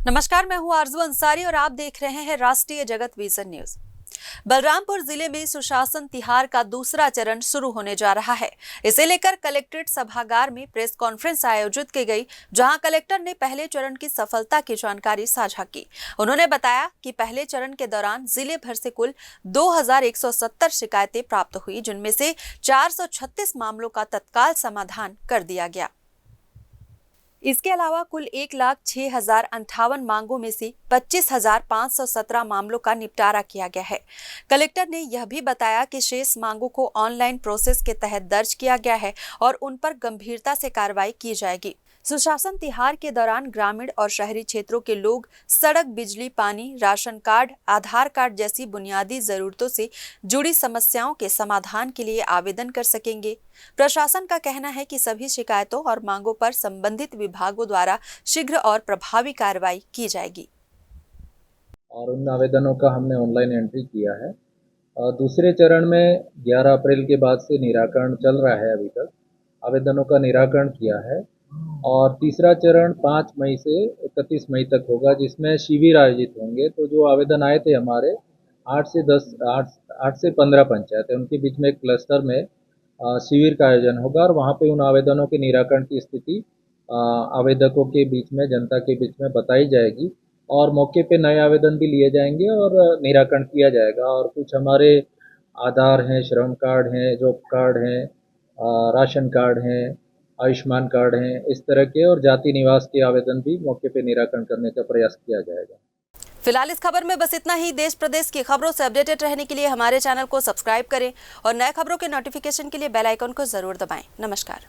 नमस्कार, मैं हूं आरजू अंसारी और आप देख रहे हैं राष्ट्रीय जगत विजन न्यूज। बलरामपुर जिले में सुशासन तिहार का दूसरा चरण शुरू होने जा रहा है। इसे लेकर कलेक्ट्रेट सभागार में प्रेस कॉन्फ्रेंस आयोजित की गई, जहां कलेक्टर ने पहले चरण की सफलता की जानकारी साझा की। उन्होंने बताया कि पहले चरण के दौरान जिले भर से कुल 2170 शिकायतें प्राप्त हुई, जिनमें से 436 मामलों का तत्काल समाधान कर दिया गया। इसके अलावा कुल 1,06,058 मांगों में से 25,517 मामलों का निपटारा किया गया है। कलेक्टर ने यह भी बताया कि शेष मांगों को ऑनलाइन प्रोसेस के तहत दर्ज किया गया है और उन पर गंभीरता से कार्रवाई की जाएगी। सुशासन तिहार के दौरान ग्रामीण और शहरी क्षेत्रों के लोग सड़क, बिजली, पानी, राशन कार्ड, आधार कार्ड जैसी बुनियादी जरूरतों से जुड़ी समस्याओं के समाधान के लिए आवेदन कर सकेंगे। प्रशासन का कहना है कि सभी शिकायतों और मांगों पर संबंधित विभागों द्वारा शीघ्र और प्रभावी कार्रवाई की जाएगी। और उन आवेदनों का हमने ऑनलाइन एंट्री किया है। दूसरे चरण में 11 अप्रैल के बाद से निराकरण चल रहा है। अभी तक आवेदनों का निराकरण किया है और तीसरा चरण 5 मई से 31 मई तक होगा, जिसमें शिविर आयोजित होंगे। तो जो आवेदन आए थे हमारे 8 से 15 पंचायत है, उनके बीच में एक क्लस्टर में शिविर का आयोजन होगा और वहाँ पे उन आवेदनों के निराकरण की स्थिति आवेदकों के बीच में, जनता के बीच में बताई जाएगी और मौके पे नए आवेदन भी लिए जाएंगे और निराकरण किया जाएगा। और कुछ हमारे आधार हैं, श्रम कार्ड हैं, जॉब कार्ड हैं, राशन कार्ड हैं, आयुष्मान कार्ड हैं, इस तरह के और जाति निवास के आवेदन भी मौके पे निराकरण करने का प्रयास किया जाएगा। फिलहाल इस खबर में बस इतना ही। देश प्रदेश की खबरों से अपडेटेड रहने के लिए हमारे चैनल को सब्सक्राइब करें और नए खबरों के नोटिफिकेशन के लिए बेल आइकन को जरूर दबाएं। नमस्कार।